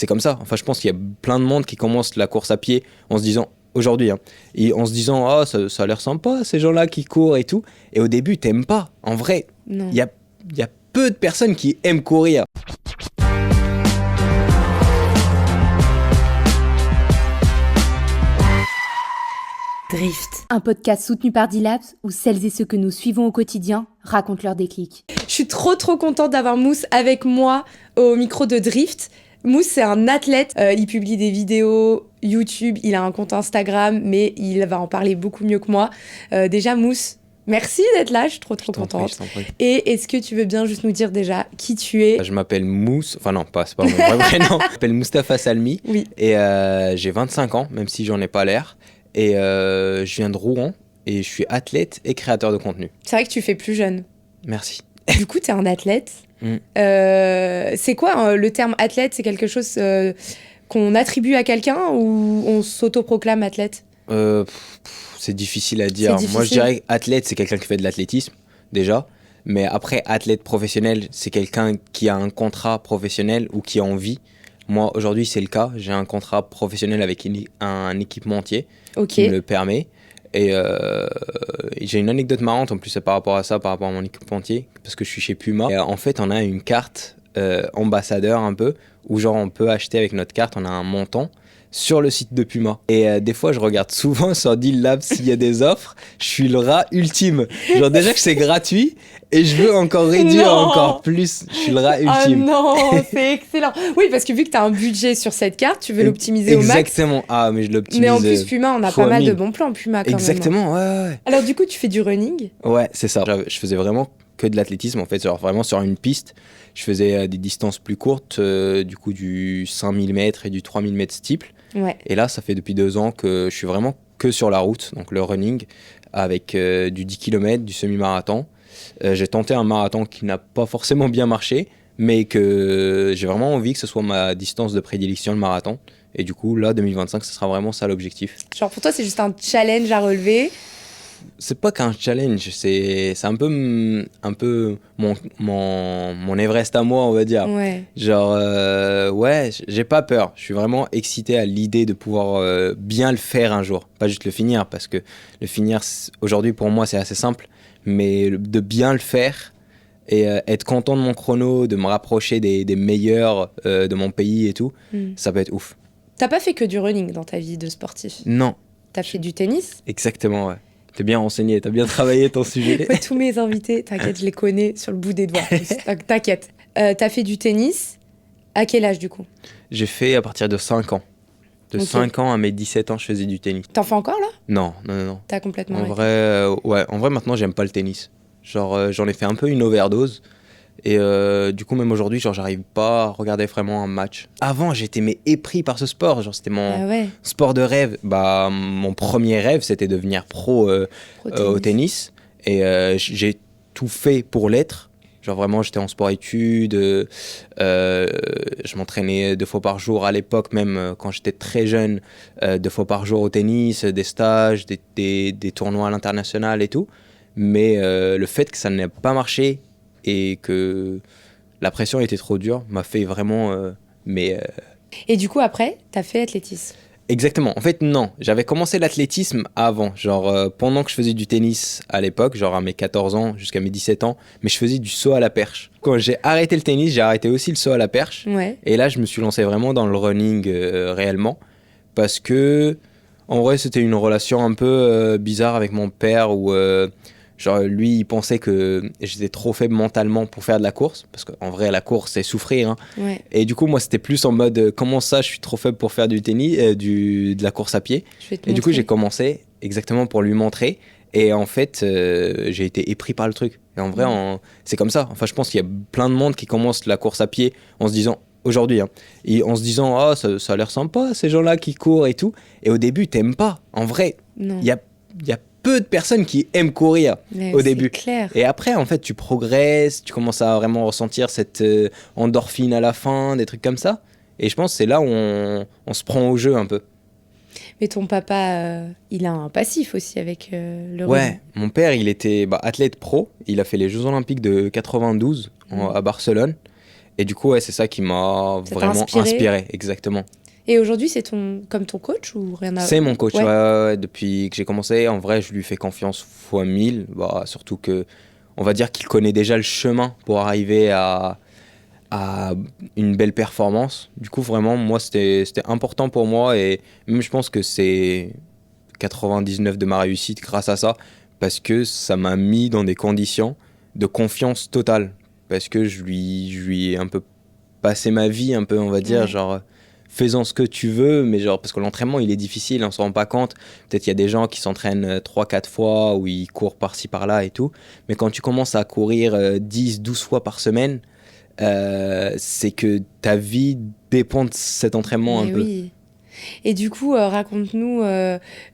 c'est comme ça. Enfin, je pense qu'il y a plein de monde qui commence la course à pied en se disant, aujourd'hui, hein, et en se disant, ah, ça a l'air sympa, ces gens-là qui courent et tout. Et au début, t'aimes pas. En vrai, Non. il y a peu de personnes qui aiment courir. Drift, un podcast soutenu par D-Labs où celles et ceux que nous suivons au quotidien racontent leurs déclics. Je suis trop contente d'avoir Mousse avec moi au micro de Drift. Mousse, c'est un athlète. Il publie des vidéos YouTube, il a un compte Instagram, mais il va en parler beaucoup mieux que moi. Déjà, Mousse, merci d'être là, je suis trop contente. Je t'en prie. Et est-ce que tu veux bien juste nous dire déjà qui tu es ? Je m'appelle Mousse, enfin non, c'est pas mon vrai prénom. Je m'appelle Moustapha Salmi. Oui. Et j'ai 25 ans, même si j'en ai pas l'air. Et je viens de Rouen et je suis athlète et créateur de contenu. C'est vrai que tu fais plus jeune. Merci. Du coup, t'es un athlète. Mm. C'est quoi le terme athlète ? C'est quelque chose qu'on attribue à quelqu'un ou on s'autoproclame athlète ? C'est difficile à dire. C'est Moi, je difficile. dirais que athlète, c'est quelqu'un qui fait de l'athlétisme, déjà. Mais après, athlète professionnel, c'est quelqu'un qui a un contrat professionnel ou qui a envie. Moi, aujourd'hui, c'est le cas. J'ai un contrat professionnel avec un équipementier Ok. qui me le permet. Et j'ai une anecdote marrante en plus par rapport à ça, par rapport à mon équipementier, parce que je suis chez Puma. Et, en fait, on a une carte ambassadeur un peu, où genre on peut acheter avec notre carte, on a un montant sur le site de Puma. Et des fois, je regarde souvent sur D-Labs s'il y a des offres. Je suis le rat ultime. Genre déjà que c'est gratuit et je veux encore réduire Non. encore plus. Je suis le rat Ah ultime. non, c'est excellent. Oui, parce que vu que tu as un budget sur cette carte, tu veux l'optimiser au max. Exactement. Ah, mais je l'optimise. Mais en plus, Puma, on a fois pas mal de 1000. bons plans Puma quand Exactement, ouais. même. Alors du coup, tu fais du running ? Ouais, c'est ça. Je faisais vraiment que de l'athlétisme, en fait, genre vraiment sur une piste. Je faisais des distances plus courtes, du coup du 5000 mètres et du 3000 mètres steeple. Ouais. Et là, ça fait depuis 2 ans que je suis vraiment que sur la route, donc le running, avec du 10 km, du semi-marathon. J'ai tenté un marathon qui n'a pas forcément bien marché, mais que j'ai vraiment envie que ce soit ma distance de prédilection, le marathon. Et du coup, là, 2025, ce sera vraiment ça l'objectif. Genre pour toi, c'est juste un challenge à relever. C'est pas qu'un challenge, c'est un peu mon Everest à moi, on va dire. Ouais. Genre, ouais, j'ai pas peur. Je suis vraiment excité à l'idée de pouvoir bien le faire un jour. Pas juste le finir, parce que le finir, aujourd'hui, pour moi, c'est assez simple. Mais de bien le faire et être content de mon chrono, de me rapprocher des meilleurs de mon pays et tout, ça peut être ouf. T'as pas fait que du running dans ta vie de sportif ? Non, T'as fait du tennis ? exactement, ouais. T'es bien renseigné, t'as bien travaillé ton sujet. Ouais, tous mes invités, t'inquiète, je les connais sur le bout des doigts. T'inquiète. T'as fait du tennis ? À quel âge du coup ? J'ai fait à partir de 5 ans. De Ok. 5 ans à mes 17 ans, je faisais du tennis. T'en fais encore là ? Non. T'as complètement En arrêté. vrai, ouais. En vrai, maintenant, j'aime pas le tennis. Genre, j'en ai fait un peu une overdose. Et du coup, même aujourd'hui, genre, j'arrive pas à regarder vraiment un match. Avant, j'étais épris par ce sport. Genre, c'était mon Ah ouais, sport de rêve. Bah, mon premier rêve, c'était devenir pro pro au tennis. Et j'ai tout fait pour l'être. Genre vraiment, j'étais en sport-études, je m'entraînais 2 fois par jour à l'époque, même quand j'étais très jeune, 2 fois par jour au tennis, des stages, des tournois à l'international et tout. Mais le fait que ça n'ait pas marché et que la pression était trop dure m'a fait vraiment... Et du coup, après, t'as fait athlétisme. Exactement. En fait, non. J'avais commencé l'athlétisme avant. Genre, pendant que je faisais du tennis à l'époque, genre à mes 14 ans jusqu'à mes 17 ans, mais je faisais du saut à la perche. Quand j'ai arrêté le tennis, j'ai arrêté aussi le saut à la perche. Ouais. Et là, je me suis lancé vraiment dans le running réellement. Parce que, en vrai, c'était une relation un peu bizarre avec mon père où... genre, lui, il pensait que j'étais trop faible mentalement pour faire de la course. Parce qu'en vrai, la course, c'est souffrir, hein. Ouais. Et du coup, moi, c'était plus en mode comment ça, je suis trop faible pour faire du tennis, de la course à pied. Je vais te Et du coup, montrer. j'ai commencé exactement pour lui montrer. Et en fait, j'ai été épris par le truc. Et en vrai, c'est comme ça. Enfin, je pense qu'il y a plein de monde qui commence la course à pied en se disant, aujourd'hui, hein, et en se disant, ah, ça a l'air sympa, ces gens-là qui courent et tout. Et au début, t'aimes pas. En vrai, Non. il y a peu de personnes qui aiment courir Mais au c'est début. clair. Et après, en fait, tu progresses, tu commences à vraiment ressentir cette endorphine à la fin, des trucs comme ça. Et je pense que c'est là où on se prend au jeu un peu. Mais ton papa, il a un passif aussi avec le Ouais, running. mon père, il était athlète pro. Il a fait les Jeux Olympiques de 92 à Barcelone. Et du coup, ouais, c'est ça qui m'a Ça t'a vraiment inspiré, exactement. Et aujourd'hui, c'est comme ton coach ou rien à... C'est mon coach, Ouais. ouais, depuis que j'ai commencé. En vrai, je lui fais confiance fois 1000. Bah, surtout que, on va dire qu'il connaît déjà le chemin pour arriver à une belle performance. Du coup, vraiment, moi, c'était important pour moi. Et même, je pense que c'est 99 de ma réussite grâce à ça. Parce que ça m'a mis dans des conditions de confiance totale. Parce que je lui ai un peu passé ma vie, un peu, on va dire, Ouais. genre, faisant ce que tu veux, mais genre, parce que l'entraînement, il est difficile, on s'en rend pas compte. Peut-être il y a des gens qui s'entraînent 3-4 fois, ou ils courent par-ci, par-là et tout. Mais quand tu commences à courir 10-12 fois par semaine, c'est que ta vie dépend de cet entraînement un Mais peu. oui. Et du coup, raconte-nous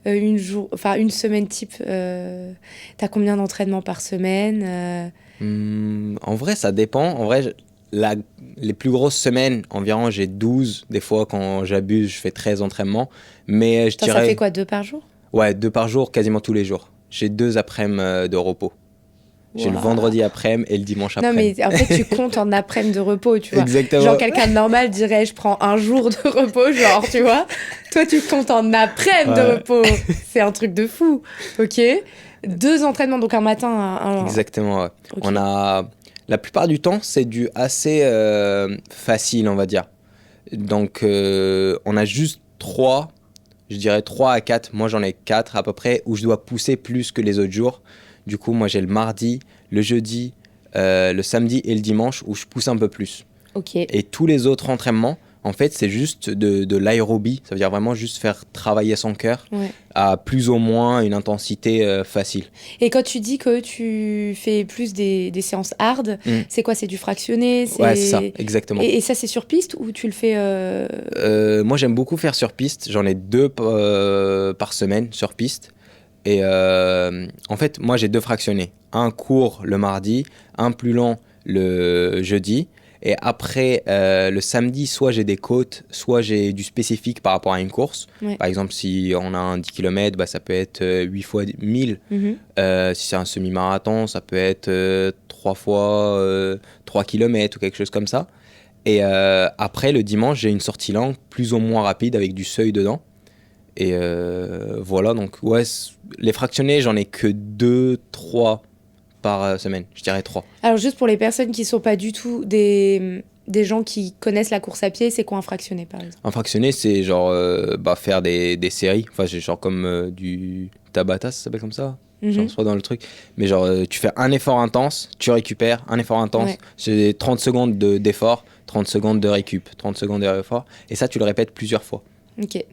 une semaine type. T'as combien d'entraînements par semaine En vrai, ça dépend. En vrai, les plus grosses semaines, environ, j'ai 12. Des fois, quand j'abuse, je fais 13 entraînements. Mais je Ça dirais... fait quoi, 2 par jour? Ouais, 2 par jour, quasiment tous les jours. J'ai 2 après-midi de repos. J'ai le Waouh. vendredi après-midi et le dimanche Non, après-midi. mais en fait, tu comptes en après-midi de repos, tu vois. Exactement. Genre, quelqu'un de normal dirait, je prends un jour de repos, genre, tu vois. Toi, tu comptes en après-midi de Ouais. repos. C'est un truc de fou. Ok. 2 entraînements, donc un matin, Exactement, ouais. Ok. On a... La plupart du temps, c'est du assez facile, on va dire. Donc, on a juste 3, je dirais 3 à 4. Moi, j'en ai 4 à peu près, où je dois pousser plus que les autres jours. Du coup, moi, j'ai le mardi, le jeudi, le samedi et le dimanche, où je pousse un peu plus. Ok. Et tous les autres entraînements, en fait, c'est juste de l'aérobie. Ça veut dire vraiment juste faire travailler son cœur Ouais. à plus ou moins une intensité facile. Et quand tu dis que tu fais plus des séances hard, Mm. c'est quoi? C'est du fractionné? Ouais, c'est ça, exactement. Et ça, c'est sur piste ou tu le fais Moi, j'aime beaucoup faire sur piste. J'en ai 2 par semaine sur piste. Et en fait, moi, j'ai 2 fractionnés. Un court le mardi, un plus long le jeudi. Et après, le samedi, soit j'ai des côtes, soit j'ai du spécifique par rapport à une course. Ouais. Par exemple, si on a un 10 km, bah, ça peut être 8 fois 1000. Mhm. Si c'est un semi-marathon, ça peut être 3 fois 3 km ou quelque chose comme ça. Et après, le dimanche, j'ai une sortie longue, plus ou moins rapide, avec du seuil dedans. Et voilà, donc ouais, les fractionnés, j'en ai que 2-3 par semaine. Je dirais 3. Alors, juste pour les personnes qui sont pas du tout des gens qui connaissent la course à pied, c'est quoi un fractionné, par exemple? Un fractionné, c'est genre faire des séries. Enfin, c'est genre comme du Tabata, ça s'appelle comme ça. Genre, soit dans le truc. Mais genre, tu fais un effort intense, tu récupères, un effort intense. Ouais. C'est 30 secondes d'effort, 30 secondes de récup, 30 secondes d'effort. Et ça, tu le répètes plusieurs fois. Ok.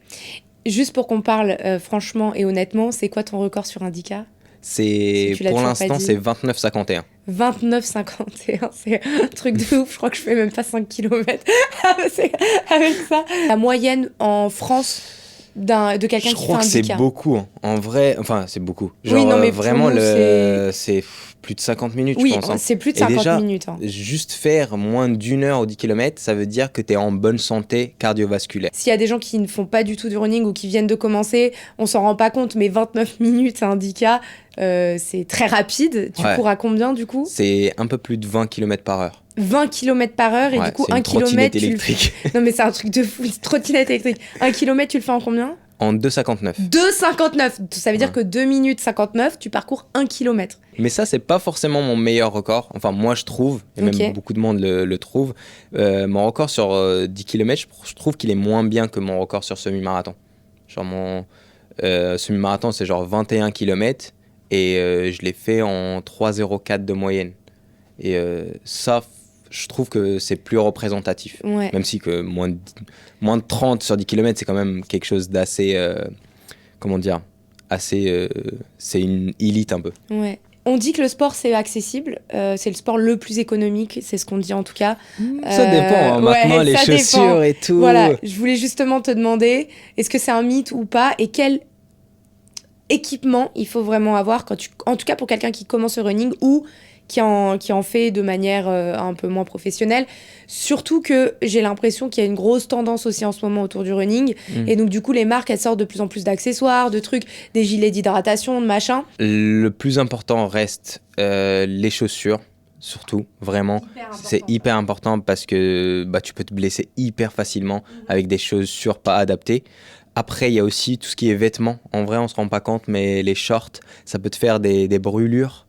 Juste pour qu'on parle franchement et honnêtement, c'est quoi ton record sur Indica? Si tu l'as Pour toujours pas l'instant, dit. c'est 29,51. 29,51, c'est un truc de ouf. Je crois que je fais même pas 5 km avec ça. La moyenne en France de quelqu'un Je qui fait crois que c'est Indica. beaucoup, hein. En vrai, enfin, c'est beaucoup. Oui, Genre, non, mais pour vraiment, nous, c'est plus de 50 minutes, Oui, je pense, hein. c'est plus de Et 50 déjà, minutes. Hein. juste faire moins d'1 heure au 10 km, ça veut dire que tu es en bonne santé cardiovasculaire. S'il y a des gens qui ne font pas du tout du running ou qui viennent de commencer, on s'en rend pas compte, mais 29 minutes à Indica, c'est très rapide. Tu Ouais. cours à combien du coup? C'est un peu plus de 20 km par heure. 20 km par heure et Ouais, du coup c'est une 1 km trottinette tu le... électrique. Non mais c'est un truc de fou, une trottinette électrique. 1 km tu le fais en combien? En 2,59. 2,59. Ça veut dire Ouais. que 2 minutes 59, tu parcours 1 km. Mais ça, c'est pas forcément mon meilleur record. Enfin, moi, je trouve, et même Ok. beaucoup de monde le trouve. Mon record sur 10 km, je trouve qu'il est moins bien que mon record sur semi-marathon. Genre, mon semi-marathon, c'est genre 21 km et je l'ai fait en 3,04 de moyenne. Et ça, je trouve que c'est plus représentatif. Ouais. Même si que moins de 30 sur 10 km, c'est quand même quelque chose d'assez... comment dire assez, c'est une élite un peu. Ouais. On dit que le sport c'est accessible, c'est le sport le plus économique, c'est ce qu'on dit en tout cas. Ça dépend, hein. Maintenant ouais, les ça chaussures dépend. et tout. Voilà, je voulais justement te demander, est-ce que c'est un mythe ou pas et quel équipement il faut vraiment avoir en tout cas pour quelqu'un qui commence le running ou qui en fait de manière un peu moins professionnelle. Surtout que j'ai l'impression qu'il y a une grosse tendance aussi en ce moment autour du running. Et donc du coup, les marques, elles sortent de plus en plus d'accessoires, de trucs, des gilets d'hydratation, de machin. Le plus important reste les chaussures. surtout, vraiment. Hyper important, C'est hyper important parce que bah, tu peux te blesser hyper facilement avec des chaussures pas adaptées. Après, il y a aussi tout ce qui est vêtements. En vrai, on se rend pas compte, mais les shorts, ça peut te faire des brûlures.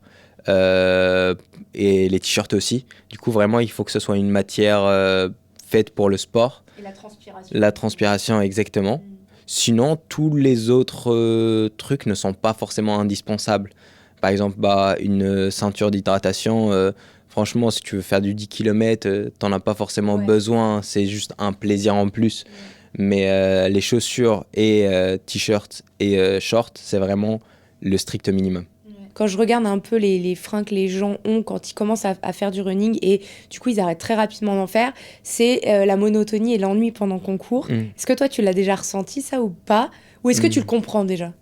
Et les t-shirts aussi. Du coup, vraiment, il faut que ce soit une matière faite pour le sport. Et la transpiration. La transpiration, exactement. Sinon, tous les autres trucs ne sont pas forcément indispensables. Par exemple, bah, une ceinture d'hydratation, franchement, si tu veux faire du 10 km, t'en as pas forcément besoin. C'est juste un plaisir en plus. Mais les chaussures et t-shirts et shorts, c'est vraiment le strict minimum. Quand je regarde un peu les freins que les gens ont quand ils commencent à faire du running et du coup ils arrêtent très rapidement d'en faire, c'est la monotonie et l'ennui pendant qu'on court. Est-ce que toi tu l'as déjà ressenti ça ou pas? Ou est-ce que tu le comprends déjà?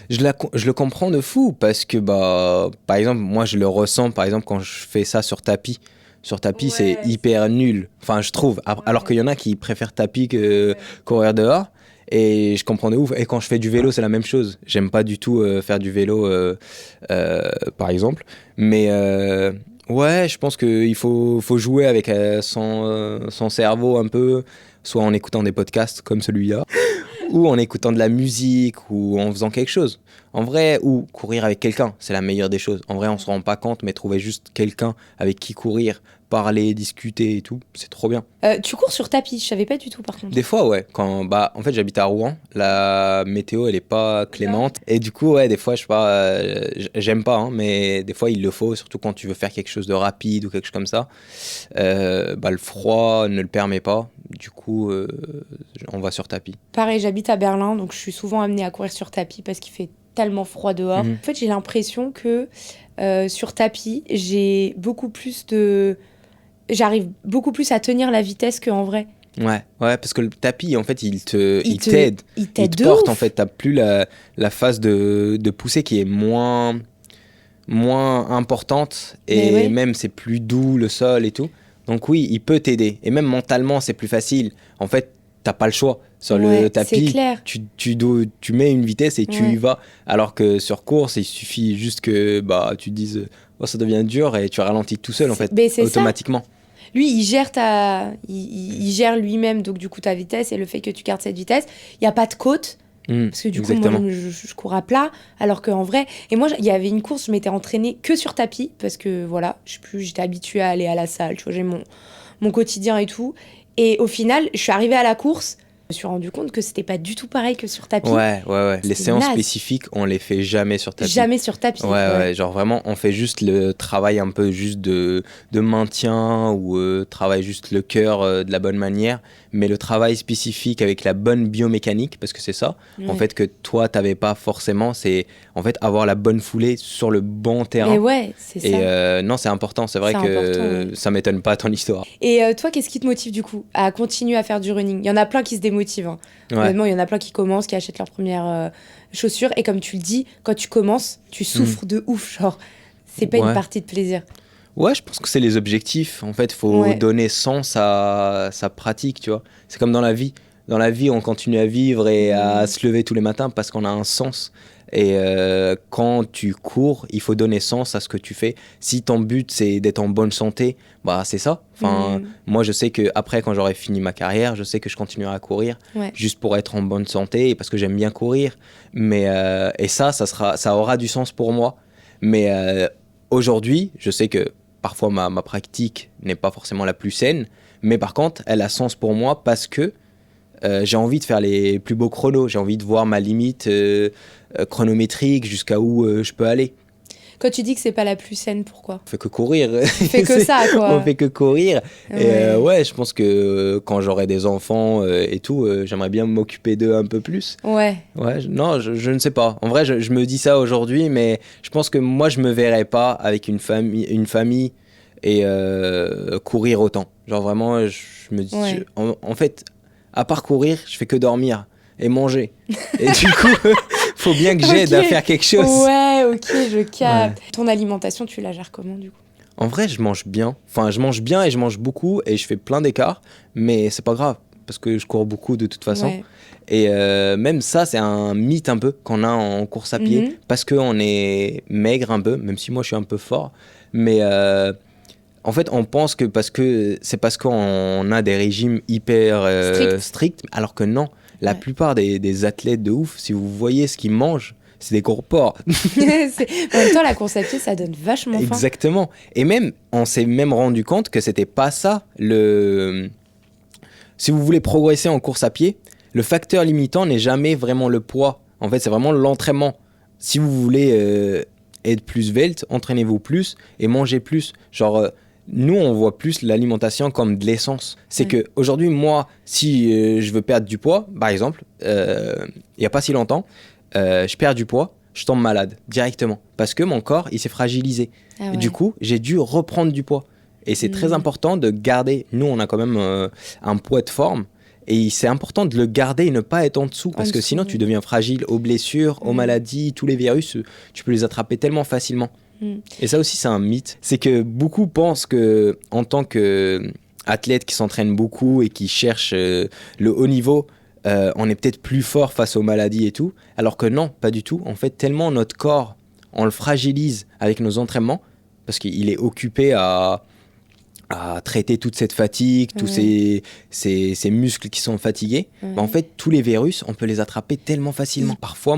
Je le comprends de fou parce que, bah, par exemple, moi je le ressens par exemple quand je fais ça sur tapis. Sur tapis, c'est hyper nul. Enfin, je trouve. Alors qu'il y en a qui préfèrent tapis que courir dehors. Et je comprends de ouf. Et quand je fais du vélo, c'est la même chose. J'aime pas du tout faire du vélo, par exemple. Mais ouais, je pense qu'il faut jouer avec son cerveau un peu, soit en écoutant des podcasts comme celui-là, ou en écoutant de la musique, ou en faisant quelque chose. En vrai, ou courir avec quelqu'un, c'est la meilleure des choses. En vrai, on se rend pas compte, mais trouver juste quelqu'un avec qui courir, parler, discuter et tout, c'est trop bien. Tu cours sur tapis, je savais pas du tout par contre. Des fois, ouais. En fait, j'habite à Rouen. La météo, elle est pas clémente. Et du coup, ouais, des fois, je sais pas, j'aime pas, hein, mais des fois, il le faut, surtout quand tu veux faire quelque chose de rapide ou quelque chose comme ça. Bah, le froid ne le permet pas. Du coup, on va sur tapis. Pareil, j'habite à Berlin, donc je suis souvent amenée à courir sur tapis parce qu'il fait tellement froid dehors. En fait, j'ai l'impression que sur tapis, j'arrive beaucoup plus à tenir la vitesse qu'en vrai. Ouais, parce que le tapis, en fait, il t'aide. Il t'aide te de porte, ouf. en fait. T'as plus la phase de poussée qui est moins importante. Et même, c'est plus doux, le sol et tout. Donc oui, il peut t'aider. Et même mentalement, c'est plus facile. En fait, t'as pas le choix. Sur le tapis, tu mets une vitesse et tu y vas. Alors que sur course, il suffit juste que bah, tu te dises oh, ça devient dur et tu ralentis tout seul, en fait, automatiquement. Ça. Lui, il gère lui-même donc du coup ta vitesse et le fait que tu gardes cette vitesse. Il n'y a pas de côte. Parce que du coup, moi, je cours à plat. Alors qu'en vrai... Et moi, il y avait une course, je m'étais entraînée que sur tapis. Parce que voilà, je sais plus, j'étais habituée à aller à la salle. Tu vois, j'ai mon quotidien et tout. Et au final, je suis arrivée à la course. Je me suis rendu compte que c'était pas du tout pareil que sur tapis. Ouais. Les séances spécifiques, on les fait jamais sur tapis. Jamais sur tapis. Ouais. Genre vraiment, on fait juste le travail un peu juste de maintien ou travail juste le cœur de la bonne manière. Mais le travail spécifique avec la bonne biomécanique, parce que c'est ça, en fait, que toi, t'avais pas forcément, c'est en fait avoir la bonne foulée sur le bon terrain. Et ouais, c'est ça. Et non, c'est important. C'est vrai que ça m'étonne pas ton histoire. Et toi, qu'est-ce qui te motive du coup à continuer à faire du running? Il y en a plein qui se démotivent. Hein. Honnêtement, il y en a plein qui commencent, qui achètent leurs premières chaussures. Et comme tu le dis, quand tu commences, tu souffres de ouf. Genre, c'est pas une partie de plaisir. Ouais, je pense que c'est les objectifs. En fait, il faut donner sens à sa pratique, tu vois. C'est comme dans la vie. Dans la vie, on continue à vivre et à se lever tous les matins parce qu'on a un sens. Et quand tu cours, il faut donner sens à ce que tu fais. Si ton but, c'est d'être en bonne santé, bah, c'est ça. Enfin, moi, je sais qu'après, quand j'aurai fini ma carrière, je sais que je continuerai à courir juste pour être en bonne santé et parce que j'aime bien courir. Mais, et ça aura du sens pour moi. Mais aujourd'hui, je sais que parfois ma pratique n'est pas forcément la plus saine, mais par contre, elle a sens pour moi parce que j'ai envie de faire les plus beaux chronos, j'ai envie de voir ma limite chronométrique, jusqu'à où je peux aller. Quand tu dis que c'est pas la plus saine, pourquoi? On fait que courir. On fait que ça, quoi. On fait que courir. Et ouais, je pense que quand j'aurai des enfants et tout, j'aimerais bien m'occuper d'eux un peu plus. Ouais, non, je ne sais pas. En vrai, je me dis ça aujourd'hui, mais je pense que moi, je me verrais pas avec une famille et courir autant. Genre vraiment, je me dis... En fait, à part courir, je fais que dormir et manger. Et du coup, faut bien que j'aide à faire quelque chose. Ouais, ok, je capte. Ton alimentation, tu la gères comment du coup? En vrai, je mange bien. Enfin, je mange bien et je mange beaucoup et je fais plein d'écarts, mais c'est pas grave parce que je cours beaucoup de toute façon. Ouais. Et même ça, c'est un mythe un peu qu'on a en course à pied parce qu'on est maigre un peu, même si moi je suis un peu fort. Mais En fait, on pense que c'est parce qu'on a des régimes hyper stricts, alors que non. La plupart des athlètes de ouf, si vous voyez ce qu'ils mangent, c'est des gros porcs. En même temps, la course à pied, ça donne vachement faim. Exactement. Et même, on s'est même rendu compte que c'était pas ça Si vous voulez progresser en course à pied, le facteur limitant n'est jamais vraiment le poids. En fait, c'est vraiment l'entraînement. Si vous voulez être plus svelte, entraînez-vous plus et mangez plus. Genre, nous, on voit plus l'alimentation comme de l'essence. C'est que aujourd'hui, moi, si je veux perdre du poids, par exemple, il n'y a pas si longtemps, je perds du poids, je tombe malade directement. Parce que mon corps, il s'est fragilisé. Et du coup, j'ai dû reprendre du poids. Et c'est très important de garder. Nous, on a quand même un poids de forme. Et c'est important de le garder et ne pas être en dessous. Parce que sinon, tu deviens fragile aux blessures, aux maladies, tous les virus. Tu peux les attraper tellement facilement. Et ça aussi, c'est un mythe. C'est que beaucoup pensent qu'en tant qu'athlète qui s'entraîne beaucoup et qui cherche le haut niveau, on est peut-être plus fort face aux maladies et tout. Alors que non, pas du tout. En fait, tellement notre corps, on le fragilise avec nos entraînements parce qu'il est occupé à traiter toute cette fatigue, tous ces muscles qui sont fatigués. Bah, en fait, tous les virus, on peut les attraper tellement facilement. Parfois,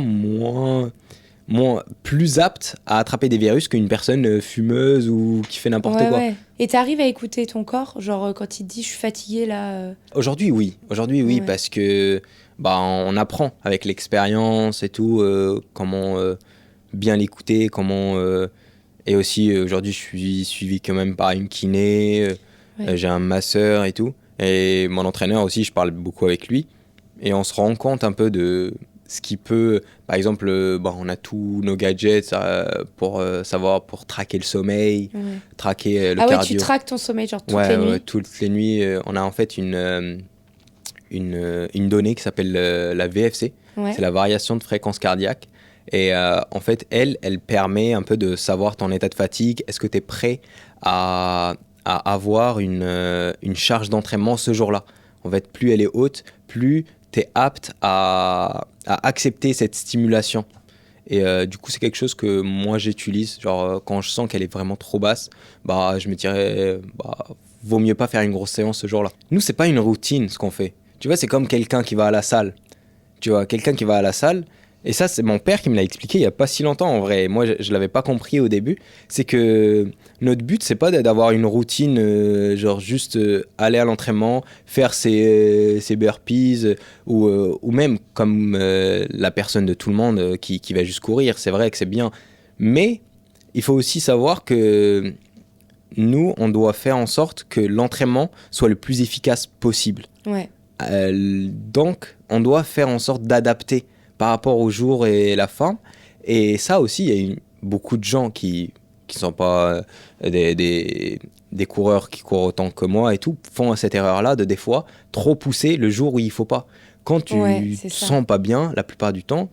plus apte à attraper des virus qu'une personne fumeuse ou qui fait n'importe quoi. Ouais. Et t'arrives à écouter ton corps, genre quand il te dit je suis fatigué là Aujourd'hui oui, parce que on apprend avec l'expérience et tout comment bien l'écouter, et aussi aujourd'hui je suis suivi quand même par une kiné, j'ai un masseur et tout, et mon entraîneur aussi, je parle beaucoup avec lui et on se rend compte un peu de ce qui peut, par exemple, on a tous nos gadgets pour savoir, pour traquer le sommeil, traquer le cardio. Ah ouais, tu traques ton sommeil genre toutes les nuits. Toutes les nuits. On a en fait une donnée qui s'appelle la VFC, c'est la variation de fréquence cardiaque. Et en fait, elle permet un peu de savoir ton état de fatigue. Est-ce que tu es prêt à avoir une charge d'entraînement ce jour-là? En fait, plus elle est haute, plus tu es apte à accepter cette stimulation. Et du coup, c'est quelque chose que moi, j'utilise. Genre, quand je sens qu'elle est vraiment trop basse, je me dirais, vaut mieux pas faire une grosse séance ce jour-là. Nous, c'est pas une routine, ce qu'on fait. Tu vois, c'est comme quelqu'un qui va à la salle. Et ça, c'est mon père qui me l'a expliqué il y a pas si longtemps, en vrai. Moi, je l'avais pas compris au début. C'est que notre but, c'est pas d'avoir une routine, genre juste aller à l'entraînement, faire ses burpees, ou même comme la personne de tout le monde qui va juste courir. C'est vrai que c'est bien. Mais il faut aussi savoir que nous, on doit faire en sorte que l'entraînement soit le plus efficace possible. Ouais. Donc, on doit faire en sorte d'adapter par rapport au jour et la forme. Et ça aussi, il y a beaucoup de gens qui sont pas des coureurs qui courent autant que moi et tout, font cette erreur-là de des fois trop pousser le jour où il faut pas. Quand tu te sens pas bien, la plupart du temps,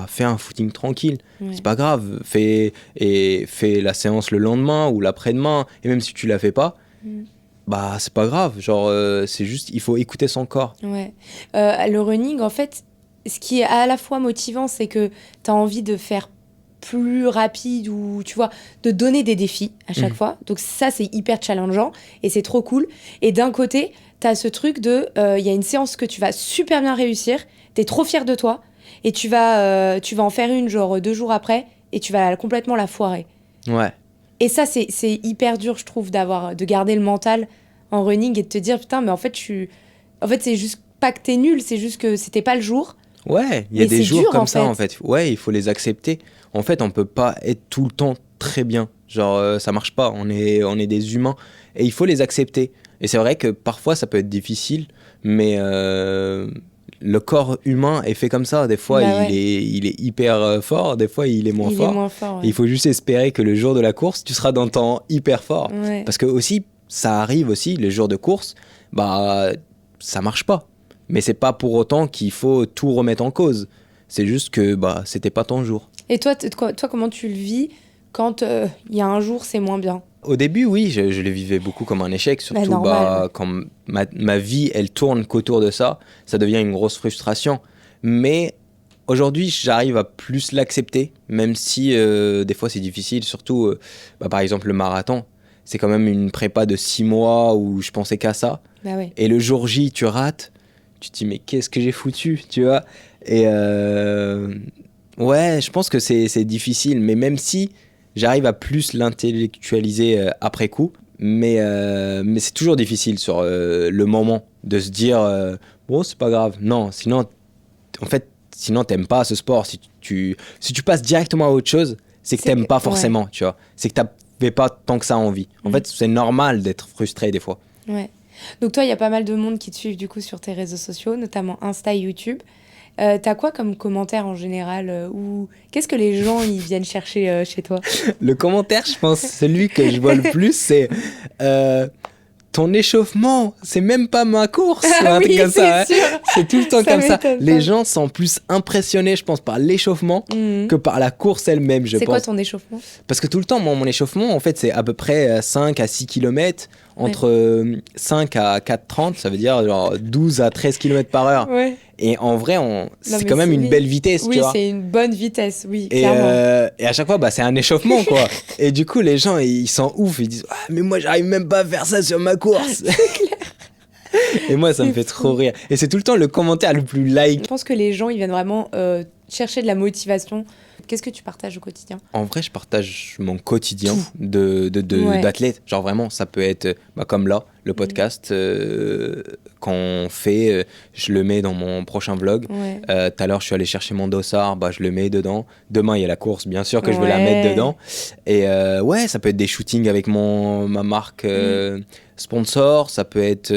fais un footing tranquille. C'est pas grave. Fais la séance le lendemain ou l'après-demain. Et même si tu la fais pas, c'est pas grave. Genre, c'est juste, il faut écouter son corps. Ouais. Le running, en fait, ce qui est à la fois motivant, c'est que tu as envie de faire plus rapide ou, tu vois, de donner des défis à chaque fois. Donc ça, c'est hyper challengeant et c'est trop cool. Et d'un côté, tu as ce truc de, y a une séance que tu vas super bien réussir, tu es trop fier de toi et tu vas en faire une genre 2 jours après et tu vas complètement la foirer. Ouais. Et ça, c'est hyper dur, je trouve, de garder le mental en running et de te dire, putain, mais en fait, c'est juste pas que t'es nul, c'est juste que c'était pas le jour. Ouais, il y a des jours comme ça, en fait. Ouais, il faut les accepter. En fait, on peut pas être tout le temps très bien. Genre, ça marche pas. On est des humains. Et il faut les accepter. Et c'est vrai que parfois, ça peut être difficile. Mais le corps humain est fait comme ça. Des fois, il est hyper fort. Des fois, il est moins fort. Ouais. Il faut juste espérer que le jour de la course, tu seras dans le temps hyper fort. Ouais. Parce que aussi, ça arrive aussi, les jours de course, ça marche pas. Mais c'est pas pour autant qu'il faut tout remettre en cause. C'est juste que c'était pas ton jour. Et toi, comment tu le vis quand il y a un jour, c'est moins bien? Au début, oui, je le vivais beaucoup comme un échec. Surtout quand ma vie, elle tourne qu'autour de ça, ça devient une grosse frustration. Mais aujourd'hui, j'arrive à plus l'accepter, même si des fois c'est difficile. Surtout, par exemple, le marathon. c'est quand même une prépa de 6 mois où je pensais qu'à ça. Bah ouais. Et le jour J, tu rates, tu te dis, mais qu'est-ce que j'ai foutu, tu vois? Et ouais, je pense que c'est difficile, mais même si j'arrive à plus l'intellectualiser après coup, mais c'est toujours difficile sur le moment de se dire, bon, c'est pas grave. Non, sinon, en fait, sinon, t'aimes pas ce sport. Si tu passes directement à autre chose, c'est que t'aimes pas forcément, tu vois. C'est que t'avais pas tant que ça envie. En fait, c'est normal d'être frustré des fois. Ouais. Donc toi, il y a pas mal de monde qui te suivent du coup sur tes réseaux sociaux, notamment Insta et YouTube. T'as quoi comme commentaire en général ou qu'est-ce que les gens ils viennent chercher chez toi? Le commentaire, je pense, celui que je vois le plus, c'est ton échauffement, c'est même pas ma course, ou un truc comme ça. Hein. C'est tout le temps comme ça. Les gens sont plus impressionnés, je pense, par l'échauffement que par la course elle-même, je pense. C'est quoi ton échauffement? Parce que tout le temps, mon échauffement, en fait, c'est à peu près 5 à 6 km, entre 5 à 4,30, ça veut dire genre 12 à 13 km par heure. Ouais. Et en vrai, c'est quand même une belle vitesse, tu vois. Oui, c'est une bonne vitesse, oui, clairement. Et à chaque fois, c'est un échauffement, quoi. Et du coup, les gens, ils sont ouf. Ils disent, ah, mais moi, j'arrive même pas à faire ça sur ma course. C'est clair. Et moi, ça me fait trop rire. Et c'est tout le temps le commentaire le plus like. Je pense que les gens, ils viennent vraiment chercher de la motivation. Qu'est-ce que tu partages au quotidien? En vrai, je partage mon quotidien d'athlète. Genre vraiment, ça peut être comme là, le podcast qu'on fait, je le mets dans mon prochain vlog. Tout à l'heure, je suis allé chercher mon dossard, je le mets dedans. Demain, il y a la course, bien sûr que je vais la mettre dedans. Et ouais, ça peut être des shootings avec ma marque sponsor, ça peut être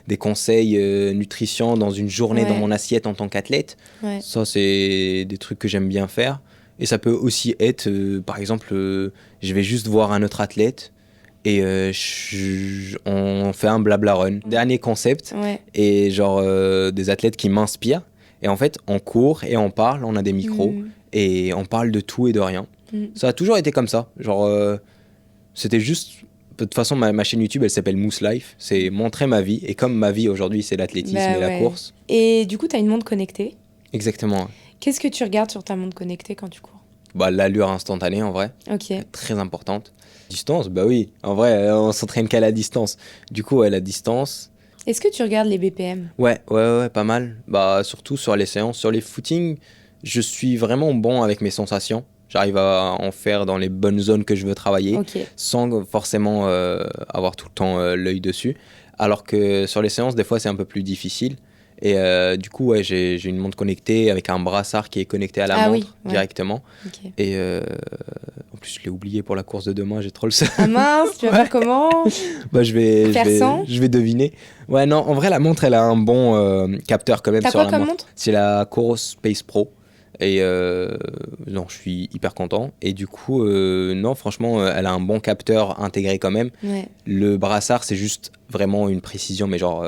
des conseils nutrition dans une journée dans mon assiette en tant qu'athlète. Ça, c'est des trucs que j'aime bien faire. Et ça peut aussi être, par exemple, je vais juste voir un autre athlète et on fait un blabla run. Dernier concept, et genre des athlètes qui m'inspirent. Et en fait, on court et on parle, on a des micros et on parle de tout et de rien. Ça a toujours été comme ça. Genre, c'était juste... De toute façon, ma chaîne YouTube, elle s'appelle Mousse Life. C'est montrer ma vie. Et comme ma vie aujourd'hui, c'est l'athlétisme et la course. Et du coup, tu as une montre connectée. Exactement. Qu'est-ce que tu regardes sur ta montre connectée quand tu cours? L'allure instantanée, en vrai. Ok. Très importante. Distance, oui. En vrai, on s'entraîne qu'à la distance. Du coup, la distance... Est-ce que tu regardes les BPM? Ouais, pas mal. Surtout sur les séances. Sur les footings, je suis vraiment bon avec mes sensations. J'arrive à en faire dans les bonnes zones que je veux travailler, sans forcément avoir tout le temps l'œil dessus. Alors que sur les séances, des fois, c'est un peu plus difficile. Et du coup, j'ai une montre connectée avec un brassard qui est connecté à la montre directement. Et en plus, je l'ai oublié pour la course de demain, j'ai trop le seum. Ah mince, tu vas faire comment? Je vais deviner. Ouais, non, en vrai, la montre, elle a un bon capteur quand même. T'as sur quoi la comme montre? C'est la Coros Space Pro. Et non, je suis hyper content. Et du coup, non, franchement, elle a un bon capteur intégré quand même. Le brassard, c'est juste vraiment une précision, mais genre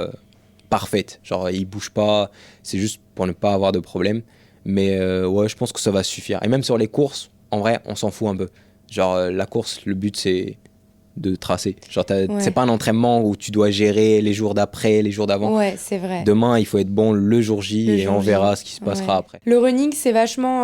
parfaite. Genre, il bouge pas. C'est juste pour ne pas avoir de problème. Mais ouais, je pense que ça va suffire. Et même sur les courses, en vrai, on s'en fout un peu. Genre, la course, le but, c'est de tracer. Genre, c'est pas un entraînement où tu dois gérer les jours d'après, les jours d'avant. Ouais, c'est vrai. Demain, il faut être bon le jour J et on verra ce qui se passera après. Le running, c'est vachement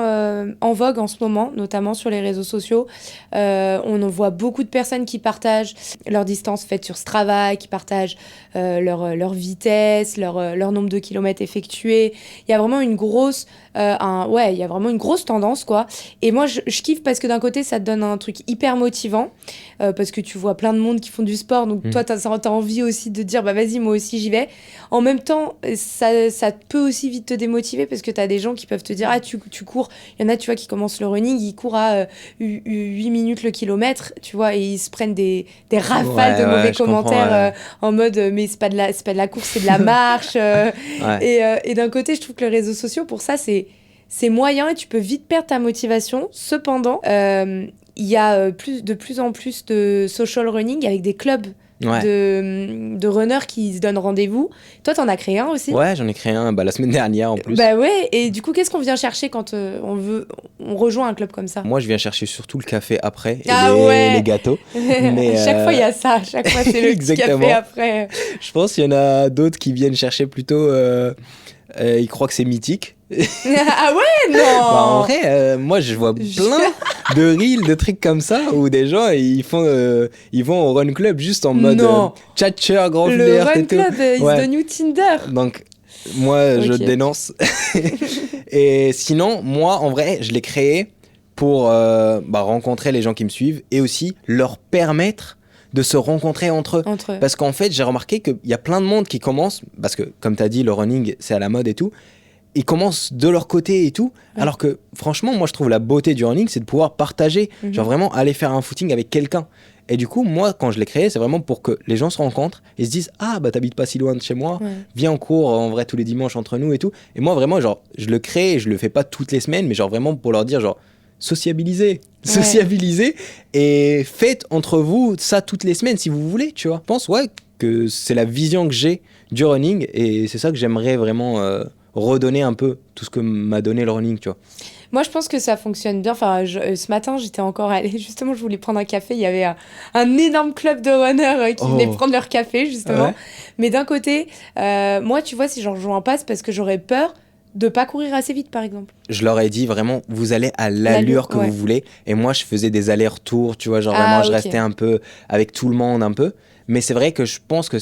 en vogue en ce moment, notamment sur les réseaux sociaux. On en voit beaucoup de personnes qui partagent leur distance faite sur Strava, qui partagent leur vitesse, leur nombre de kilomètres effectués. Il y a vraiment une grosse... il y a vraiment une grosse tendance, quoi. Et moi, je kiffe parce que d'un côté, ça te donne un truc hyper motivant, parce que tu vois plein de monde qui font du sport, donc toi, t'as envie aussi de dire, vas-y, moi aussi, j'y vais. En même temps, ça peut aussi vite te démotiver, parce que t'as des gens qui peuvent te dire, tu cours. Il y en a, tu vois, qui commencent le running, ils courent à 8 minutes le kilomètre, tu vois, et ils se prennent des rafales de mauvais commentaires en mode, mais c'est pas de la course, c'est de la marche. Et d'un côté, je trouve que les réseaux sociaux, pour ça, c'est moyen et tu peux vite perdre ta motivation. Cependant, il y a de plus en plus de social running avec des clubs de runners qui se donnent rendez-vous. Toi, t'en as créé un aussi? Ouais, j'en ai créé un la semaine dernière en plus. Et du coup, qu'est-ce qu'on vient chercher quand on rejoint un club comme ça? Moi, je viens chercher surtout le café après et les gâteaux. Mais chaque fois, il y a ça. Chaque fois, c'est le petit café après. Je pense qu'il y en a d'autres qui viennent chercher plutôt... ils croient que c'est mythique. Ah ouais, non. En vrai, moi, je vois plein... de reels, de trucs comme ça, où des gens, ils vont au Run Club juste en mode tchatcher, grand Le flair Run et tout. Club is the new Tinder. Donc, moi, je Ok. dénonce. Et sinon, moi, en vrai, je l'ai créé pour rencontrer les gens qui me suivent et aussi leur permettre de se rencontrer entre eux. Entre eux. Parce qu'en fait, j'ai remarqué qu'il y a plein de monde qui commence, parce que comme tu as dit, le running, c'est à la mode et tout, ils commencent de leur côté et tout, Ouais. alors que franchement, moi je trouve la beauté du running, c'est de pouvoir partager, Mhm. genre vraiment aller faire un footing avec quelqu'un. Et du coup, moi, quand je l'ai créé, c'est vraiment pour que les gens se rencontrent et se disent « Ah, bah t'habites pas si loin de chez moi, Ouais. viens en cours en vrai tous les dimanches entre nous et tout. » Et moi, vraiment, genre, je le crée et je le fais pas toutes les semaines, mais genre vraiment pour leur dire genre sociabilisez, et faites entre vous ça toutes les semaines si vous voulez, tu vois. Je pense, ouais, que c'est la vision que j'ai du running et c'est ça que j'aimerais vraiment redonner un peu tout ce que m'a donné le running, tu vois. Moi, je pense que ça fonctionne bien. Enfin, ce matin, j'étais encore allée. Justement, je voulais prendre un café. Il y avait un énorme club de runners qui venaient prendre leur café, justement. Ouais. Mais d'un côté, moi, tu vois, si j'en rejoins pas, c'est parce que j'aurais peur de pas courir assez vite, par exemple. Je leur ai dit vraiment, vous allez à l'allure que ouais. vous voulez. Et moi, je faisais des allers-retours, tu vois, genre Ah, vraiment, je ok. restais un peu avec tout le monde, un peu. Mais c'est vrai que je pense que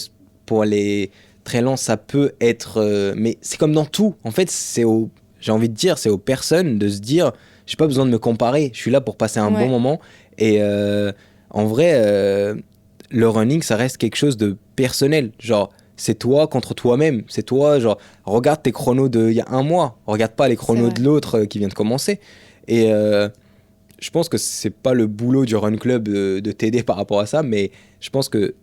pour les très longs, ça peut être. Mais c'est comme dans tout. En fait, j'ai envie de dire, c'est aux personnes de se dire, j'ai pas besoin de me comparer. Je suis là pour passer un Ouais. bon moment. Et en vrai, le running, ça reste quelque chose de personnel. Genre, c'est toi contre toi-même. C'est toi, genre, regarde tes chronos d'il y a un mois. Regarde pas les chronos C'est de l'autre qui vient de commencer. Et je pense que c'est pas le boulot du Run Club de t'aider par rapport à ça, mais je pense que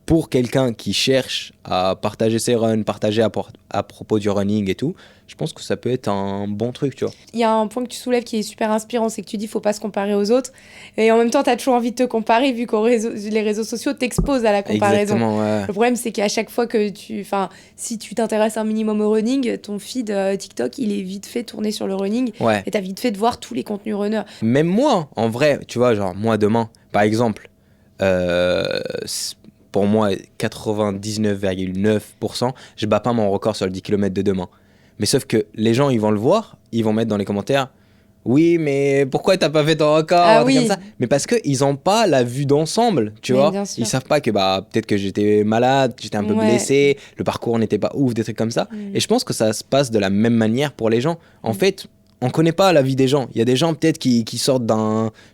pour quelqu'un qui cherche à partager ses runs, partager à propos du running et tout, je pense que ça peut être un bon truc, tu vois. Il y a un point que tu soulèves qui est super inspirant, c'est que tu dis faut pas se comparer aux autres. Et en même temps, tu as toujours envie de te comparer vu que les réseaux sociaux t'exposent à la comparaison. Exactement, ouais. Le problème, c'est qu'à chaque fois que si tu t'intéresses un minimum au running, ton feed TikTok, il est vite fait tourner sur le running. Ouais. Et t'as vite fait de voir tous les contenus runners. Même moi, en vrai, tu vois, genre moi demain, par exemple, pour moi, 99,9%, je bats pas mon record sur le 10 km de demain. Mais sauf que les gens, ils vont le voir, ils vont mettre dans les commentaires « Oui, mais pourquoi t'as pas fait ton record ?» Ah un truc oui. comme ça. Mais parce qu'ils ont pas la vue d'ensemble, tu Mais vois. bien sûr. Ils savent pas que peut-être que j'étais malade, que j'étais un peu Ouais. blessé, le parcours n'était pas ouf, des trucs comme ça. Et je pense que ça se passe de la même manière pour les gens. En fait, on connaît pas la vie des gens. Il y a des gens peut-être qui sortent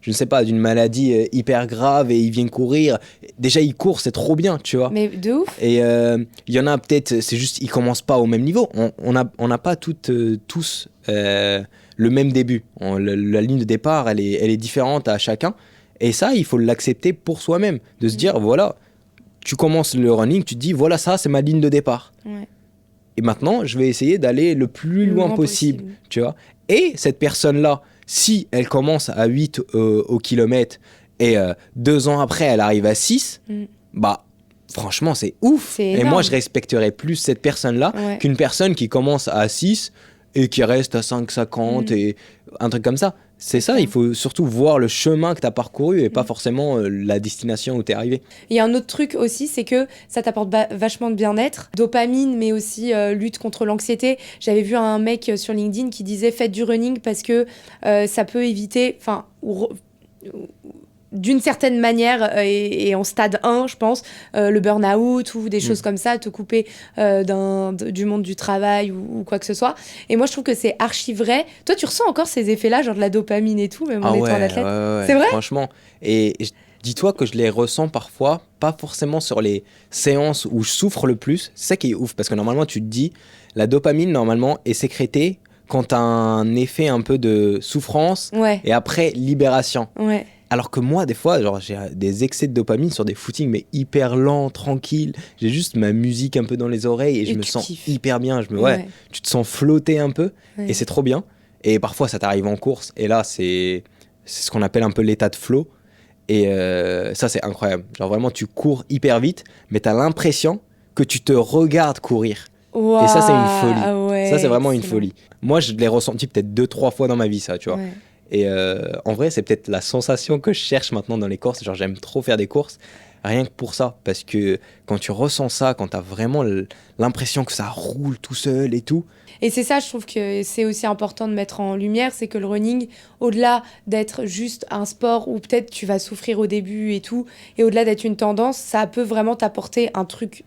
je ne sais pas, d'une maladie hyper grave et ils viennent courir. Déjà, ils courent, c'est trop bien, tu vois. Mais de ouf. Et il y en a peut-être, c'est juste, ils commencent pas au même niveau. On n'a pas tous le même début. La ligne de départ, elle est différente à chacun. Et ça, il faut l'accepter pour soi-même. De se dire, voilà, tu commences le running, tu te dis, voilà, ça, c'est ma ligne de départ. Ouais. Et maintenant, je vais essayer d'aller le plus loin possible, tu vois. Et cette personne-là, si elle commence à 8 au kilomètre et 2 ans après, elle arrive à 6, bah, franchement, c'est ouf. C'est Et énorme. moi, je respecterais plus cette personne-là Ouais. qu'une personne qui commence à 6 et qui reste à 5,50 et un truc comme ça. C'est ça, il faut surtout voir le chemin que tu as parcouru et pas forcément la destination où tu es arrivé. Il y a un autre truc aussi, c'est que ça t'apporte vachement de bien-être, dopamine, mais aussi lutte contre l'anxiété. J'avais vu un mec sur LinkedIn qui disait faites du running parce que ça peut éviter, d'une certaine manière et en stade 1, je pense, le burn-out ou des choses comme ça, te couper du monde du travail ou quoi que ce soit. Et moi, je trouve que c'est archi vrai. Toi, tu ressens encore ces effets-là, genre de la dopamine et tout, même en étant un athlète? ouais, C'est vrai? franchement. Et dis-toi que je les ressens parfois, pas forcément sur les séances où je souffre le plus. C'est ça qui est ouf, parce que normalement, tu te dis, la dopamine, normalement, est sécrétée quand tu as un effet un peu de souffrance Ouais. et après libération. Ouais. Alors que moi, des fois, genre, j'ai des excès de dopamine sur des footings, mais hyper lents, tranquilles. J'ai juste ma musique un peu dans les oreilles et je me tu sens kiffes. hyper bien. Tu te sens flotter un peu Ouais. et c'est trop bien. Et parfois, ça t'arrive en course et là, c'est ce qu'on appelle un peu l'état de flow. Et ça, c'est incroyable. Genre, vraiment, tu cours hyper vite, mais t'as l'impression que tu te regardes courir. Wow. Et ça, c'est une folie. Ah ouais, Ça, c'est vraiment une excellent. folie. Moi, je l'ai ressenti peut-être 2-3 fois dans ma vie, ça, tu vois. Ouais. Et en vrai, c'est peut-être la sensation que je cherche maintenant dans les courses. Genre, j'aime trop faire des courses. rien que pour ça. Parce que quand tu ressens ça, quand tu as vraiment l'impression que ça roule tout seul et tout, Et c'est ça, je trouve que c'est aussi important de mettre en lumière, c'est que le running, au-delà d'être juste un sport où peut-être tu vas souffrir au début et tout, et au-delà d'être une tendance, ça peut vraiment t'apporter un truc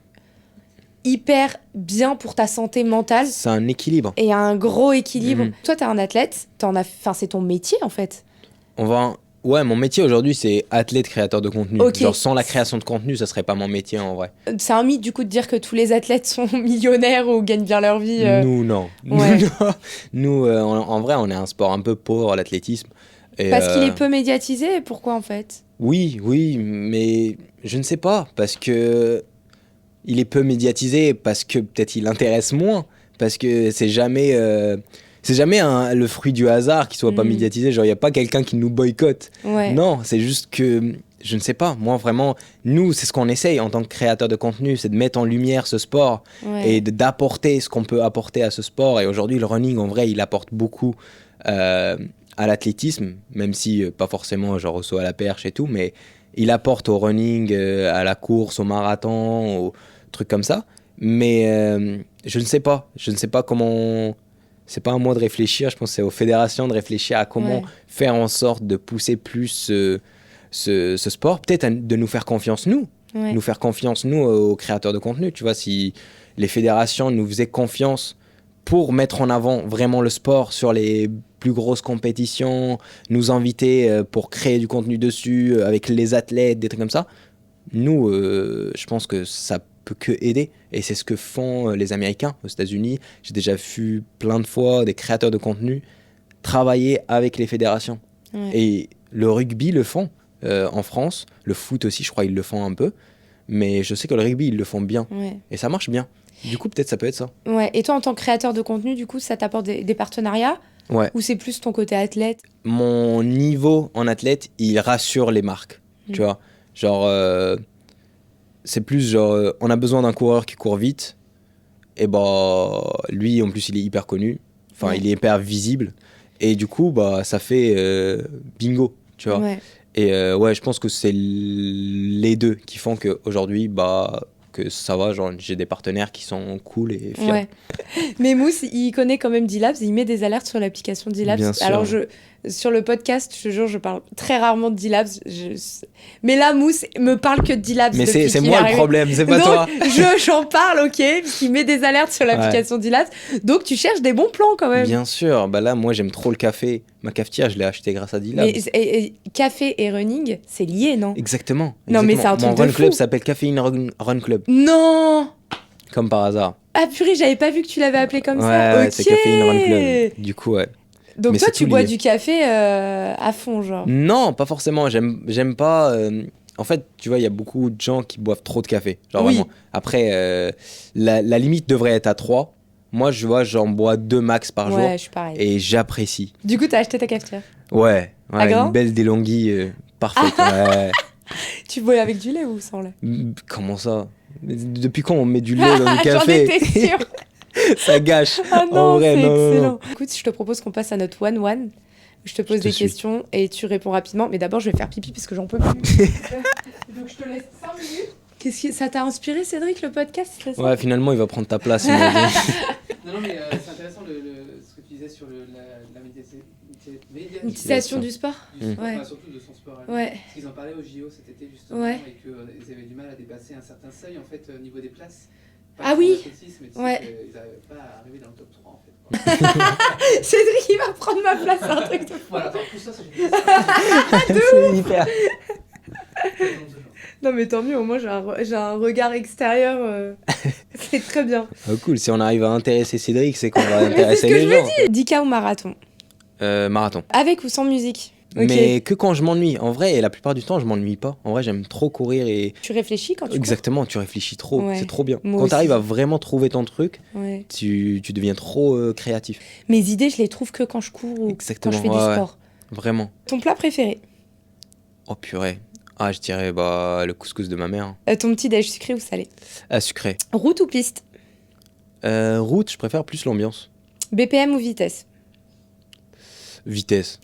hyper bien pour ta santé mentale c'est un équilibre. et un gros équilibre. Mhm. Toi, t'es un athlète, c'est ton métier en fait. Ouais, mon métier aujourd'hui, c'est athlète créateur de contenu. Ok. Genre, sans la création de contenu, ça serait pas mon métier en vrai. C'est un mythe du coup de dire que tous les athlètes sont millionnaires ou gagnent bien leur vie. Nous, non. Ouais. Nous, en vrai, on est un sport un peu pauvre, l'athlétisme. Et, Parce qu'il est peu médiatisé, pourquoi en fait? Oui, mais je ne sais pas. Parce que il est peu médiatisé, parce que peut-être il intéresse moins. Parce que c'est jamais le fruit du hasard qu'il soit pas médiatisé. Genre, il n'y a pas quelqu'un qui nous boycotte. Ouais. Non, c'est juste que, je ne sais pas, moi vraiment, nous, c'est ce qu'on essaye en tant que créateur de contenu, c'est de mettre en lumière ce sport Ouais. et d'apporter ce qu'on peut apporter à ce sport. Et aujourd'hui, le running, en vrai, il apporte beaucoup à l'athlétisme, même si pas forcément genre au saut à la perche et tout, mais il apporte au running, à la course, au marathon, aux trucs comme ça. Mais je ne sais pas comment... C'est pas à moi de réfléchir, je pense que c'est aux fédérations de réfléchir à comment Ouais. faire en sorte de pousser plus ce sport. Peut-être de nous faire confiance, nous. Ouais. Nous faire confiance, nous, aux créateurs de contenu. Tu vois, si les fédérations nous faisaient confiance pour mettre en avant vraiment le sport sur les plus grosses compétitions, nous inviter pour créer du contenu dessus, avec les athlètes, des trucs comme ça, nous, je pense que ça peut que aider. Et c'est ce que font les Américains aux États-Unis. J'ai déjà vu plein de fois des créateurs de contenu travailler avec les fédérations. Ouais. Et le rugby le font en France. Le foot aussi, je crois, ils le font un peu. Mais je sais que le rugby, ils le font bien. Ouais. Et ça marche bien. Du coup, peut-être ça peut être ça. Ouais. Et toi, en tant que créateur de contenu, du coup, ça t'apporte des partenariats Ouais. ou c'est plus ton côté athlète? Mon niveau en athlète, il rassure les marques. Tu vois, genre, c'est plus genre, on a besoin d'un coureur qui court vite. Et bah, lui, en plus, il est hyper connu. Enfin, Ouais. il est hyper visible. Et du coup, bah, ça fait bingo, tu vois. Ouais. Et ouais, je pense que c'est les deux qui font qu'aujourd'hui, bah, que ça va. Genre, j'ai des partenaires qui sont cool et fiers. Ouais. Mais Mousse, il connaît quand même D-Labs et il met des alertes sur l'application D-Labs. Bien sûr. Alors, sur le podcast, je te jure, je parle très rarement de D-Labs. Mais là, Mousse me parle que de D-Labs. Mais depuis c'est qu'il moi est le arrivé. problème, c'est pas Donc, toi. j'en parle, ok, parce qu'il met des alertes sur l'application D-Labs. Donc, tu cherches des bons plans quand même. Bien sûr, bah là, moi, j'aime trop le café. Ma cafetière, je l'ai acheté grâce à D-Lab. Mais et café et running, c'est lié, non? Exactement. Non, mais c'est un Mon truc de run fou. club s'appelle Caféine Run Club, Non! comme par hasard. Ah purée, j'avais pas vu que tu l'avais appelé comme ça. Ouais, Ok. c'est Caféine Run Club. Du coup, ouais. Donc Mais toi, c'est tu tout bois lié. du café à fond, genre. Non, pas forcément. J'aime pas. En fait, tu vois, il y a beaucoup de gens qui boivent trop de café. Genre Oui. vraiment. Après, la limite devrait être à 3. Moi, je vois, j'en bois 2 max par jour. Ouais, je suis pareil. Et j'apprécie. Du coup, t'as acheté ta cafetière. Ouais, À grand une belle DeLonghi parfaite. Ouais. Tu bois avec du lait ou sans lait? Comment ça? Mais depuis quand on met du lait dans le J'en café? étais sûre. Ça gâche. Ah non, En vrai, c'est non, non, excellent. non. Écoute, je te propose qu'on passe à notre one-one. Je te pose Je te des suis. questions et tu réponds rapidement. Mais d'abord, je vais faire pipi parce que j'en peux plus. Donc, je te laisse 5 minutes. Qu'est-ce que ça t'a inspiré, Cédric, le podcast? C'est ça Ouais, finalement, il va prendre ta place. il m'a dit. Non, mais c'est intéressant ce que tu disais sur la Médiatisation du sport. du sport, Ouais. enfin, surtout de son sport. à lui. Ouais. Parce qu'ils en parlaient au JO cet été justement Ouais. et qu'ils avaient du mal à dépasser un certain seuil en fait au niveau des places. Ah pour oui. l'athlétisme, mais tu Ouais. sais qu'ils n'arrivaient pas à arriver dans le top 3 en fait. Cédric, il va prendre ma place, c'est un truc de fou. Voilà, alors tout ça, c'est C'est hyper. Non, mais tant mieux, au moins j'ai un regard extérieur. C'est très bien. Ah, cool, si on arrive à intéresser Cédric, c'est qu'on va Mais c'est intéresser ce que les je gens. 10K ou marathon? Marathon. Avec ou sans musique? Ok. Mais que quand je m'ennuie. En vrai, et la plupart du temps, je m'ennuie pas. En vrai, j'aime trop courir et. Tu réfléchis quand tu Exactement, tu réfléchis trop. Ouais. C'est trop bien. Moi Quand tu arrives aussi. à vraiment trouver ton truc, cours? Ouais. tu deviens trop créatif. Mes idées, je les trouve que quand je cours ou Exactement, quand je fais du ouais, ouais. sport. Vraiment. Ton plat préféré? Oh purée. Ah, je dirais bah, le couscous de ma mère. Ton petit déj sucré ou salé? Ah, sucré. Route ou piste? Route, je préfère plus l'ambiance. BPM ou vitesse? Vitesse.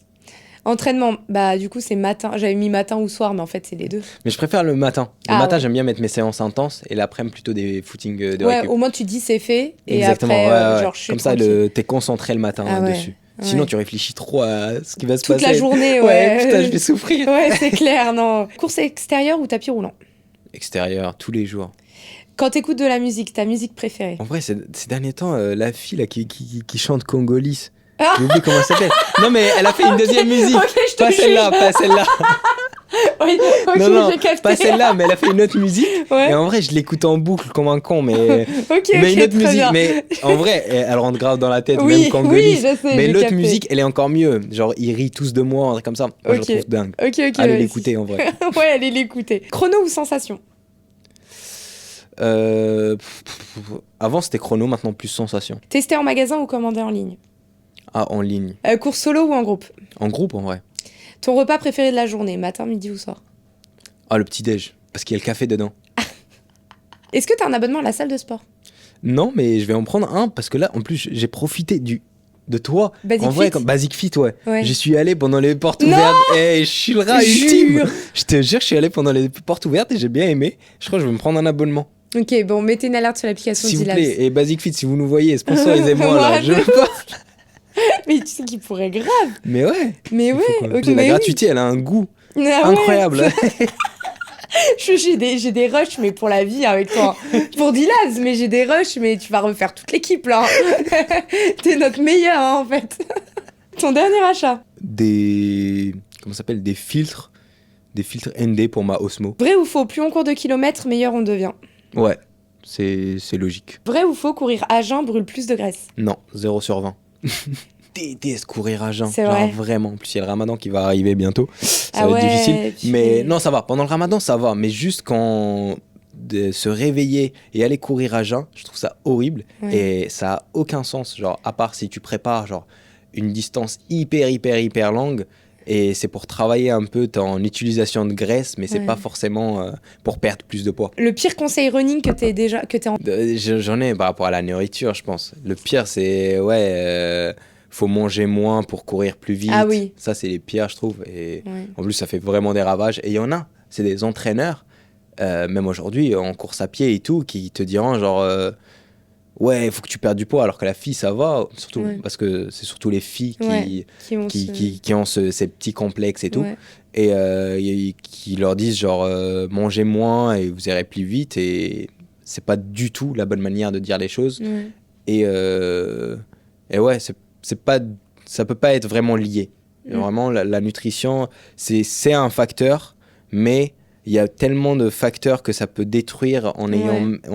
Entraînement, bah du coup c'est matin. J'avais mis matin ou soir, mais en fait c'est les deux. Mais je préfère le matin. Le Ah, matin, ouais. j'aime bien mettre mes séances intenses et l'après-midi plutôt des footings de Ouais, récup. au moins tu dis c'est fait et Exactement, après ouais, ouais. genre je suis Comme ça, tranquille. t'es concentré le matin Ah ouais, dessus. Sinon, ouais. tu réfléchis trop à ce qui va se Toute passer. la journée, Ouais, ouais. putain, je vais souffrir. Ouais, c'est clair, non. Course extérieure ou tapis roulant? Extérieur, tous les jours. Quand t'écoutes de la musique, ta musique préférée? En vrai, ces derniers temps, la fille là, qui chante Congolese, Ah. j'ai oublié comment elle s'appelle. Non, mais elle a fait une deuxième musique. Ok, je te Pas celle-là, juge. pas celle-là. Oui, ok, non, j'ai capté. pas celle-là, mais elle a fait une autre musique. Ouais. Et en vrai, je l'écoute en boucle comme un con, mais, Ok, mais une autre très musique. bien. Mais en vrai, elle rentre grave dans la tête, Oui, même Congolese. oui, je sais, Mais j'ai l'autre capté. musique, elle est encore mieux. Genre, ils rient tous de moi, un truc comme ça. Moi, je Ok. la trouve dingue. Ok, Allez vas-y. l'écouter en vrai. Ouais, allez l'écouter. Chrono ou sensation? Avant, c'était chrono, maintenant plus sensation. Tester en magasin ou commander en ligne? Ah, en ligne. Course solo ou en groupe? En groupe, en vrai. Ton repas préféré de la journée, matin, midi ou soir? Ah, le petit-déj. Parce qu'il y a le café dedans. Est-ce que t'as un abonnement à la salle de sport? Non, mais je vais en prendre un parce que là, en plus, j'ai profité de toi. Basic en vrai, Fit? comme Basic Fit, ouais. Ouais. J'y suis allé pendant les portes Non. ouvertes. Et je suis le rat Jure. ultime. Je te jure, je suis allé pendant les portes ouvertes et j'ai bien aimé. Je crois que je vais me prendre un abonnement. Ok, bon, mettez une alerte sur l'application S'il vous D-Labs. plaît. Et Basic Fit, si vous nous voyez, sponsorisez-moi Moi, là. Je de veux pas. Mais tu sais qu'il pourrait grave. Mais ouais. Mais il faut ouais, quoi. ok, La mais gratuité, elle a un goût oui. Ah ouais. incroyable. J'ai des rushs, mais pour la vie avec toi. Pour D-Labs, mais j'ai des rushs, mais tu vas refaire toute l'équipe là. T'es notre meilleur hein, en fait. Ton dernier achat? Comment ça s'appelle? Des filtres ND pour ma Osmo. Vrai ou faux? Plus on court de kilomètres, meilleur on devient. Ouais, c'est logique. Vrai ou faux? Courir à jeun brûle plus de graisse. Non, 0 sur 20. Déteste courir à jeun. C'est Genre vrai. vraiment. En plus, il y a le ramadan qui va arriver bientôt. Ça Ah va ouais, être difficile. puis- Mais non, ça va. Pendant le ramadan, ça va. Mais juste quand de se réveiller et aller courir à jeun, je trouve ça horrible. Ouais. Et ça a aucun sens. Genre, à part si tu prépares genre une distance hyper longue. Et c'est pour travailler un peu ton utilisation de graisse, mais c'est Ouais. pas forcément pour perdre plus de poids. Le pire conseil running que t'es en... J'en ai par rapport à la nourriture, je pense. Le pire, c'est faut manger moins pour courir plus vite. Ah oui. Ça, c'est les pires, je trouve. Et Ouais. en plus, ça fait vraiment des ravages. Et il y en a, c'est des entraîneurs, même aujourd'hui, en course à pied et tout, qui te diront genre, ouais, il faut que tu perdes du poids, alors que la fille, ça va. Surtout Ouais. parce que c'est surtout les filles Ouais, qui ont ce- qui ont ces petits complexes et tout. Ouais. Et qui leur disent genre, mangez moins et vous irez plus vite. Et c'est pas du tout la bonne manière de dire les choses. Ouais. Et ouais, c'est pas, ça peut pas être vraiment lié. Vraiment, la nutrition, c'est un facteur, mais il y a tellement de facteurs que ça peut détruire en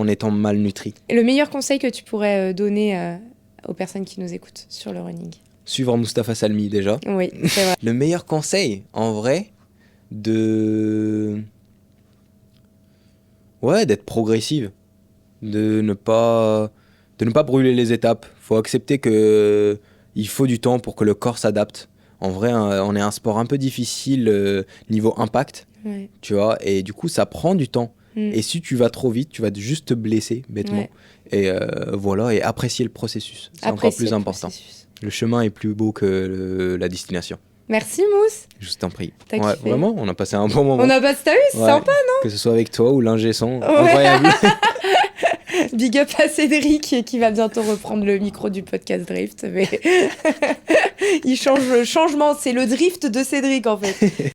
étant malnutri. Et le meilleur conseil que tu pourrais donner aux personnes qui nous écoutent sur le running? Suivre Mustapha Salmi déjà. Oui, c'est vrai. Le meilleur conseil, en vrai, d'être progressive, de ne pas brûler les étapes. Faut accepter que il faut du temps pour que le corps s'adapte. En vrai, on est un sport un peu difficile niveau impact, Ouais. tu vois, et du coup, ça prend du temps. Mm. Et si tu vas trop vite, tu vas juste te blesser bêtement. Ouais. Et voilà, et apprécier le processus. C'est encore Apprécier plus le important. processus. Le chemin est plus beau que la destination. Merci Mousse. Je t'en prie. T'as Ouais, kiffé. vraiment, on a passé un bon moment. On a pas t'as vu, c'est Ouais. sympa. Que ce soit avec toi ou l'ingé son. Ouais. Incroyable. Big up à Cédric qui va bientôt reprendre le micro du podcast Drift. Mais il change le changement, c'est le drift de Cédric en fait.